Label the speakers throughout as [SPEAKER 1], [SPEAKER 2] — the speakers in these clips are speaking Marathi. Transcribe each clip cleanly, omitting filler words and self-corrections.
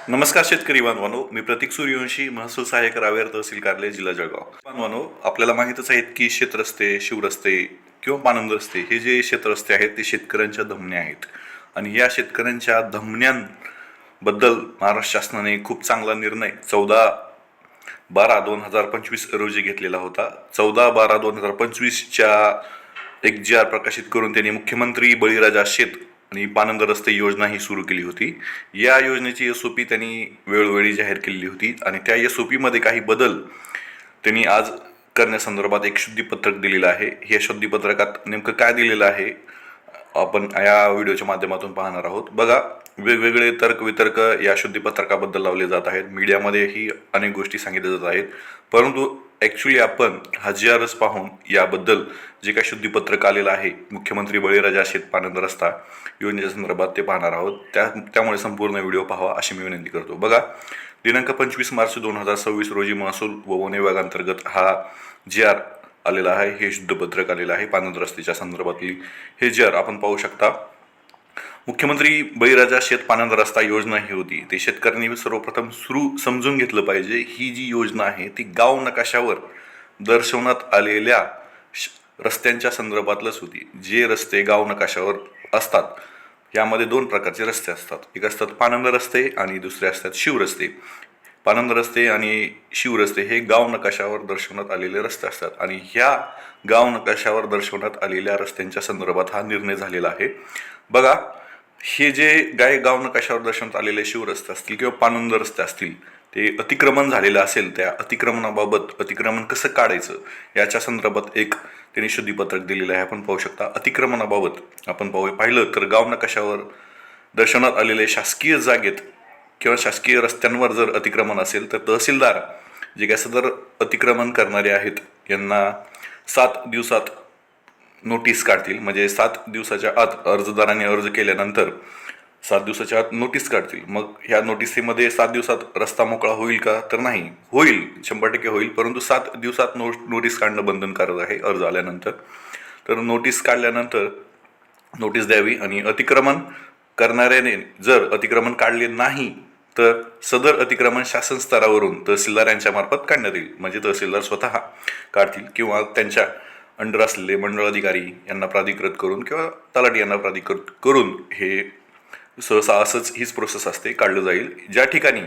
[SPEAKER 1] नमस्कार शेतकरी बांधवांनो, मी प्रतीक सूर्यवंशी, महसूल सहाय्यक रावेर तहसील कार्यालय जिल्हा जळगाव. बांधवांनो, आपल्याला माहीतच आहेत की शेतरस्ते, शिवरस्ते किंवा पानंद रस्ते हे जे शेतरस्ते आहेत ते शेतकऱ्यांच्या धमन्या आहेत. आणि या शेतकऱ्यांच्या धमन्यांबद्दल महाराष्ट्र शासनाने खूप चांगला निर्णय 14/12/2025 रोजी घेतलेला होता. 14/12/2025च्या एक जी आर प्रकाशित करून त्यांनी मुख्यमंत्री बळीराजा शेत आणि पानंद रस्ते योजना ही सुरू केली होती. या योजनेची एसओपी त्यांनी वेळोवेळी जाहीर केलेली होती आणि त्या एसओपी मध्ये काही बदल त्यांनी आज करण्यासंदर्भात एक शुद्धीपत्रक दिलेलं आहे. या शुद्धीपत्रकात नेमकं काय दिलेलं आहे आपण या व्हिडिओच्या माध्यमातून पाहणार आहोत. बघा, वेगवेगळे तर्कवितर्क या शुद्धीपत्रकाबद्दल लावले जात आहेत. मीडियामध्येही अनेक गोष्टी सांगितल्या जात आहेत, परंतु ॲक्च्युली आपण हा जी आरच पाहून याबद्दल जे काही शुद्धीपत्रक आलेलं आहे मुख्यमंत्री बळीराजा शेत पानंद रस्ता योजनेच्या संदर्भात ते पाहणार आहोत. त्यामुळे संपूर्ण व्हिडिओ पाहावा अशी मी विनंती करतो. बघा, दिनांक 25 मार्च 2026 रोजी महसूल व वन विभागांतर्गत हा जी आर आलेला आहे. हे शुद्धपत्रक आलेलं आहे पानंद रस्त्याच्या संदर्भातली हे जी आर आपण पाहू शकता. मुख्यमंत्री बळीराजा शेत पानंद रस्ता योजना ही होती. ते शेतकऱ्यांनी सर्वप्रथम समजून घेतलं पाहिजे. ही जी योजना आहे ती गाव नकाशावर दर्शवण्यात आलेल्या रस्त्यांच्या संदर्भातलंच होती. जे रस्ते गाव नकाशावर असतात यामध्ये दोन प्रकारचे रस्ते असतात. एक असतात पानंद रस्ते आणि दुसरे असतात शिवरस्ते. पानंद रस्ते आणि शिवरस्ते हे गाव नकाशावर दर्शवण्यात आलेले रस्ते असतात आणि ह्या गाव नकाशावर दर्शवण्यात आलेल्या रस्त्यांच्या संदर्भात हा निर्णय झालेला आहे. बघा, हे जे गाव नकाशावर दर्शवण्यात आलेले शिवरस्ते असतील किंवा पानंद रस्ते असतील ते अतिक्रमण झालेलं असेल, त्या अतिक्रमणाबाबत अतिक्रमण कसं काढायचं याच्या संदर्भात एक त्यांनी शुद्धीपत्रक दिलेलं आहे. आपण पाहू शकता. अतिक्रमणाबाबत आपण पाहिलं तर गाव नकाशावर दर्शवण्यात आलेले शासकीय जागेत किंवा शासकीय रस्त्यांवर जर अतिक्रमण असेल तर तहसीलदार जे काय सदर अतिक्रमण करणारे आहेत यांना 7 दिवसात नोटीस काढतील. म्हणजे 7 दिवसाच्या आत अर्जदारांनी अर्ज केल्यानंतर 7 दिवसाच्या आत नोटीस काढतील. मग ह्या नोटीसीमध्ये 7 दिवसात रस्ता मोकळा होईल का? तर नाही, होईल, 100% होईल, परंतु 7 दिवसात नोटीस काढणं बंधनकारक आहे अर्ज आल्यानंतर. तर नोटीस काढल्यानंतर नोटीस द्यावी आणि अतिक्रमण करणाऱ्याने जर अतिक्रमण काढले नाही तर सदर अतिक्रमण शासन स्तरावरून तहसीलदार यांच्या मार्फत काढण्यात येईल. म्हणजे तहसीलदार स्वतः काढतील किंवा त्यांच्या अंडर असलेले मंडळ अधिकारी यांना प्राधिकृत करून किंवा तलाठी यांना प्राधिकृत करून हे सहसा असंच हीच प्रोसेस असते, काढलं जाईल. ज्या ठिकाणी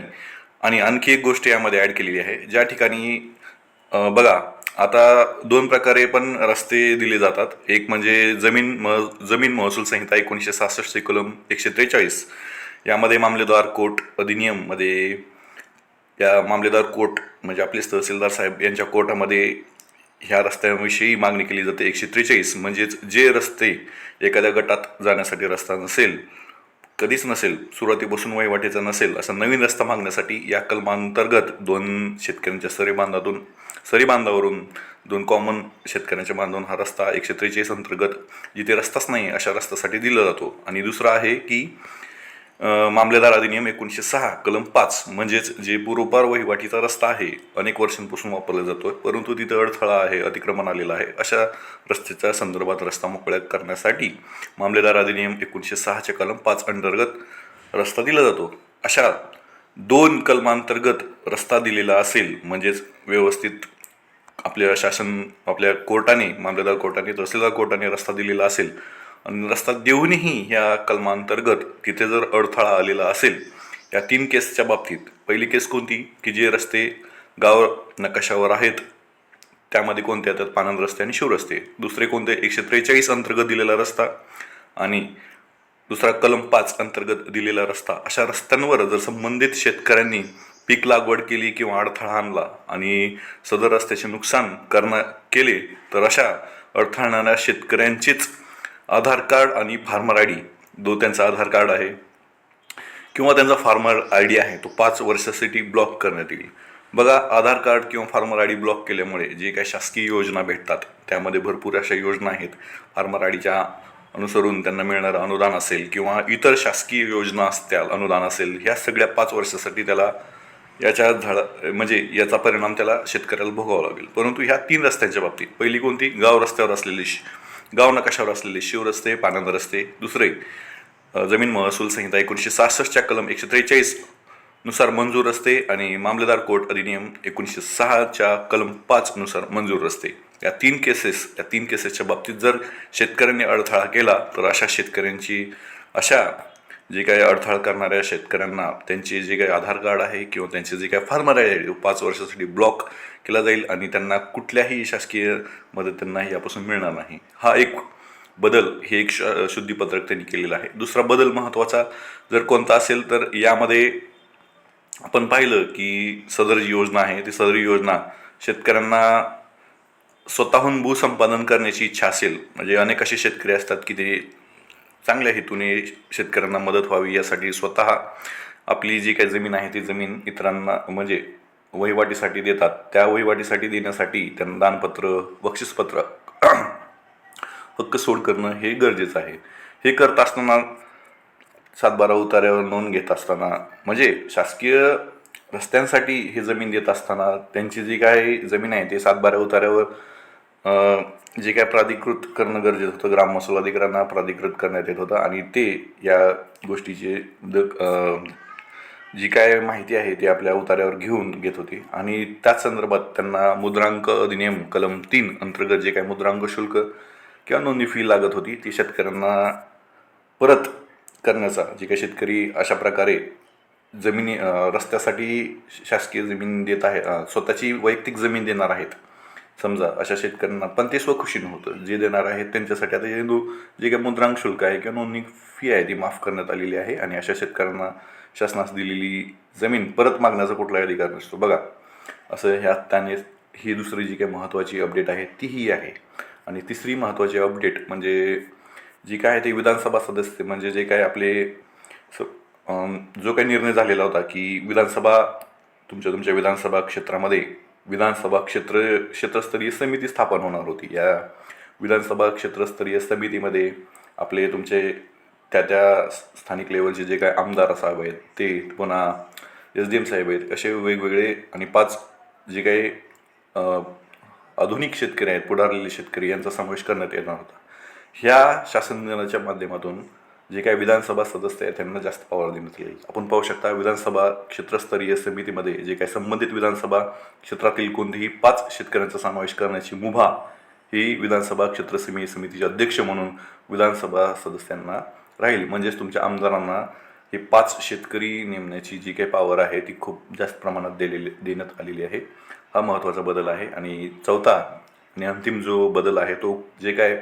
[SPEAKER 1] आणि आणखी एक गोष्ट यामध्ये ॲड केलेली आहे. ज्या ठिकाणी बघा, आता 2 प्रकारे पण रस्ते दिले जातात. एक म्हणजे जमीन महसूल संहिता 1966 कलम 143 यामध्ये मामलेदार कोर्ट अधिनियम मध्ये या मामलेदार कोर्ट म्हणजे आपलेच तहसीलदार साहेब यांच्या कोर्टामध्ये ह्या रस्त्यांविषयी मागणी केली जाते. 143 म्हणजेच जे रस्ते एखाद्या गटात जाण्यासाठी रस्ता नसेल, कधीच नसेल, सुरुवातीपासून वहिवाटीचा नसेल, असा नवीन रस्ता मागण्यासाठी या कलमांतर्गत 2 शेतकऱ्यांच्या सरी बांधावरून 2 कॉमन शेतकऱ्यांच्या बांधून हा रस्ता 143 अंतर्गत जिथे रस्ताच नाही अशा रस्त्यासाठी दिला जातो. आणि दुसरा आहे की मामलेदार अधिनियम 1906 कलम 5 म्हणजेच जे पूर्वपार वहिवाटीचा रस्ता आहे, अनेक वर्षांपासून वापरला जातोय, परंतु तिथे अडथळा आहे, अतिक्रमण आलेलं आहे, अशा रस्त्याच्या संदर्भात रस्ता मोकळा करण्यासाठी मामलेदार अधिनियम 1906च्या कलम 5 अंतर्गत रस्ता दिला जातो. अशा 2 कलमांतर्गत रस्ता दिलेला असेल म्हणजेच व्यवस्थित आपल्या कोर्टाने, मामलेदार कोर्टाने, तहसीलदार कोर्टाने रस्ता दिलेला असेल आणि रस्ता देऊनही ह्या कलमांतर्गत तिथे जर अडथळा आलेला असेल, या 3 केसच्या बाबतीत पहिली केस कोणती की जे रस्ते गाव नकाशावर आहेत त्यामध्ये कोणते येतात? पानंद रस्ते आणि शिवरस्ते. दुसरे कोणते? 143 अंतर्गत दिलेला रस्ता आणि दुसरा कलम 5 अंतर्गत दिलेला रस्ता. अशा रस्त्यांवर जर संबंधित शेतकऱ्यांनी पीक लागवड केली किंवा अडथळा आणला आणि सदर रस्त्याचे नुकसान केले तर अशा अडथळणाऱ्या शेतकऱ्यांचीच आधार कार्ड आणि फार्मर आय डी, त्यांचा आधार कार्ड आहे किंवा त्यांचा फार्मर आय डी आहे तो 5 वर्षासाठी ब्लॉक करण्यात येईल. बघा, आधार कार्ड किंवा फार्मर आय डी ब्लॉक केल्यामुळे जे काही शासकीय योजना भेटतात त्यामध्ये भरपूर अशा योजना आहेत. फार्मर आय डीच्या अनुसरून त्यांना मिळणारं अनुदान असेल किंवा इतर शासकीय योजना असतील, अनुदान असेल, ह्या सगळ्या 5 वर्षासाठी त्याला याचा परिणाम त्याला शेतकऱ्याला भोगावा लागेल. परंतु ह्या 3 रस्त्यांच्या बाबतीत पहिली कोणती? गाव नकाशावर असलेले शिवरस्ते, पानंद रस्ते. दुसरे जमीन महसूल संहिता 1966च्या कलम 143 नुसार मंजूर रस्ते आणि मामलेदार कोर्ट अधिनियम 1906च्या कलम 5 नुसार मंजूर रस्ते या तीन केसेसच्या बाबतीत जर शेतकऱ्यांनी अडथळा केला तर अशा जे काही अडथळा करणाऱ्या शेतकऱ्यांना त्यांचे जे काही आधार कार्ड आहे किंवा त्यांचे जे काही फार्मर आहे 5 वर्षासाठी ब्लॉक केला जाईल आणि त्यांना कुठल्याही शासकीय मदत त्यांना यापासून मिळणार नाही. हा एक बदल, हे एक शुद्धीपत्रक त्यांनी केलेलं आहे. दुसरा बदल महत्त्वाचा जर कोणता असेल तर यामध्ये आपण पाहिलं की सदर जी योजना आहे ती सदर योजना शेतकऱ्यांना स्वतःहून भूसंपादन करण्याची इच्छा असेल, म्हणजे अनेक असे शेतकरी असतात की ते चांगल्या हेतूने शेतकऱ्यांना मदत व्हावी यासाठी स्वतः आपली जी काही जमीन आहे ती जमीन इतरांना म्हणजे वहिवाटीसाठी देतात. त्या वहिवाटीसाठी देण्यासाठी त्यांना दानपत्र, बक्षीसपत्र, हक्क सोड करणं हे गरजेचं आहे. हे करत असताना 7-12 उतार्यावर नोंद घेत असताना, म्हणजे शासकीय रस्त्यांसाठी हे जमीन देत असताना त्यांची जी काही जमीन आहे ते 7-12 उतार्यावर जे काय प्राधिकृत करणं गरजेचं होतं. ग्राम महसूल अधिकाऱ्यांना प्राधिकृत करण्यात येत होतं आणि ते या गोष्टीची जी काय माहिती आहे ती आपल्या उतार्यावर घेऊन घेत होती आणि त्याच संदर्भात त्यांना मुद्रांक अधिनियम कलम 3 अंतर्गत जे काय मुद्रांक शुल्क किंवा नोंदणी फी लागत होती ती शेतकऱ्यांना परत करण्याचा, जे काही शेतकरी अशा प्रकारे रस्त्यासाठी शासकीय जमीन देत आहे, स्वतःची वैयक्तिक जमीन देणार आहेत समजा, अशा शेतकऱ्यांना पण ते स्वखुशीनं होतं. जे देणार आहेत त्यांच्यासाठी आता जे काही मुद्रांक शुल्क आहे किंवा नोंदणी फी आहे ती माफ करण्यात आलेली आहे आणि अशा शेतकऱ्यांना शासनास दिलेली जमीन परत मागण्याचा कुठलाही अधिकार नसतो. बघा, असं ह्या त्याने ही दुसरी जी काही महत्त्वाची अपडेट आहे तीही आहे. आणि तिसरी महत्त्वाची अपडेट म्हणजे जी काय आहे ते विधानसभा सदस्य, म्हणजे जे काय आपले जो काही निर्णय झालेला होता की तुमच्या विधानसभा क्षेत्रामध्ये क्षेत्रस्तरीय समिती स्थापन होणार होती. या विधानसभा क्षेत्रस्तरीय समितीमध्ये तुमचे त्या स्थानिक लेवलचे जे काय आमदार साहेब आहेत ते, पुन्हा SDM साहेब आहेत, असे वेगवेगळे आणि 5 जे काही आधुनिक शेतकरी आहेत, पुढारलेले शेतकरी यांचा समावेश करण्यात येणार होता. ह्या शासन निर्णयाच्या माध्यमातून जे काही विधानसभा सदस्य आहेत त्यांना जास्त पॉवर देण्यात येईल. आपण पाहू शकता विधानसभा क्षेत्रस्तरीय समितीमध्ये जे काही संबंधित विधानसभा क्षेत्रातील कोणतेही 5 शेतकऱ्यांचा समावेश करण्याची मुभा ही विधानसभा समितीचे अध्यक्ष म्हणून विधानसभा सदस्यांना राहील. म्हणजेच तुमच्या आमदारांना हे 5 शेतकरी नेमण्याची जी काही पॉवर आहे ती खूप जास्त प्रमाणात देण्यात आलेली आहे. हा महत्त्वाचा बदल आहे. आणि चौथा आणि अंतिम जो बदल आहे तो जे काय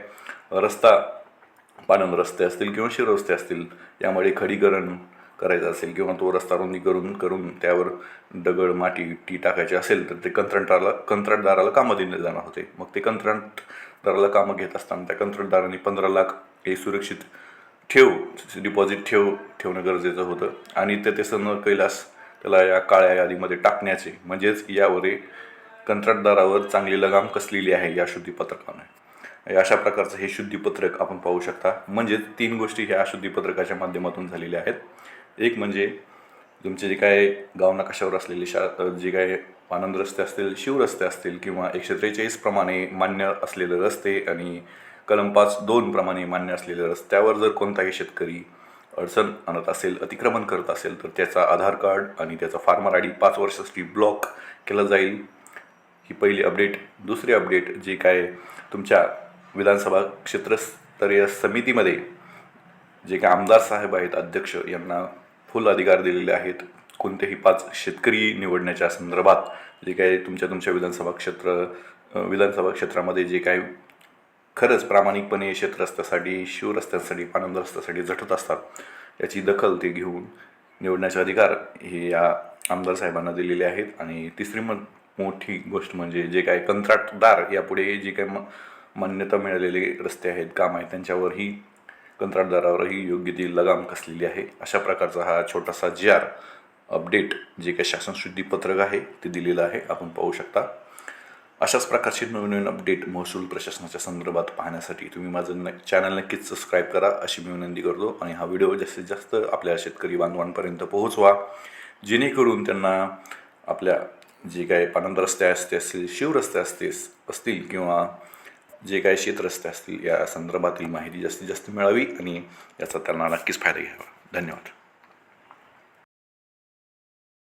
[SPEAKER 1] पाणंद रस्ते असतील किंवा शिरस्ते असतील यामध्ये खडीकरण करायचं असेल किंवा तो रस्ता रुंदी करून त्यावर दगड, माती टाकायचे असेल तर ते कंत्राटदाराला कामं दिले जाणार होते. मग ते कंत्राटदाराला कामं घेत असताना त्या कंत्राटदारांनी 15 लाख हे सुरक्षित डिपॉझिट ठेवणं गरजेचं होतं आणि ते तसं न कैलास त्याला या काळ्या यादीमध्ये टाकण्याचे, म्हणजेच यावर कंत्राटदारावर चांगली लगाम कसलेली आहे या शुद्धीपत्रकाने. अशा प्रकारचं हे शुद्धीपत्रक आपण पाहू शकता. म्हणजे 3 गोष्टी ह्या शुद्धीपत्रकाच्या माध्यमातून झालेल्या आहेत. एक म्हणजे तुमचे जे काय गाव नकाशावर असलेले जे काय पाणंद रस्ते असतील, शिवरस्ते असतील किंवा 143 प्रमाणे मान्य असलेले रस्ते आणि कलम 5(2) प्रमाणे मान्य असलेल्या रस्त्यावर जर कोणताही शेतकरी अडचण आणत असेल, अतिक्रमण करत असेल तर त्याचा आधार कार्ड आणि त्याचा फार्मर ID 5 वर्षासाठी ब्लॉक केला जाईल. ही पहिली अपडेट. दुसरी अपडेट, जे काय तुमच्या विधानसभा क्षेत्रस्तरीय समितीमध्ये जे काही आमदार साहेब आहेत अध्यक्ष, यांना फुल अधिकार दिलेले आहेत कोणतेही 5 शेतकरी निवडण्याच्या संदर्भात. जे काही तुमच्या विधानसभा क्षेत्रामध्ये जे काही खरंच प्रामाणिकपणे शेतरस्त्यासाठी, शिवरस्त्यांसाठी, पाणंद रस्त्यासाठी झटत असतात याची दखल ते घेऊन निवडण्याचे अधिकार हे या आमदार साहेबांना दिलेले आहेत. आणि तिसरी मोठी गोष्ट म्हणजे जे काही कंत्राटदार यापुढे जे काही मान्यता मिळालेले रस्ते आहेत, काम आहेत, त्यांच्यावरही कंत्राटदारावरही योग्य ती लगाम कसलेली आहे. अशा प्रकारचा हा छोटासा अपडेट जे काही शासन शुद्धीपत्रक आहे ते दिलेलं आहे, आपण पाहू शकता. अशाच प्रकारचे नवीन अपडेट महसूल प्रशासनाच्या संदर्भात पाहण्यासाठी तुम्ही माझं चॅनल नक्कीच सबस्क्राईब करा अशी मी विनंती करतो. आणि हा व्हिडिओ जास्तीत जास्त आपल्या शेतकरी बांधवांपर्यंत पोहोचवा, जेणेकरून त्यांना आपल्या जे काही पाणंद रस्ते असतील, शिवरस्ते असतील किंवा जे काही शेतरस्ते असतील या संदर्भातील माहिती जास्तीत जास्त मिळावी आणि याचा त्यांना नक्कीच फायदा घ्यावा. धन्यवाद.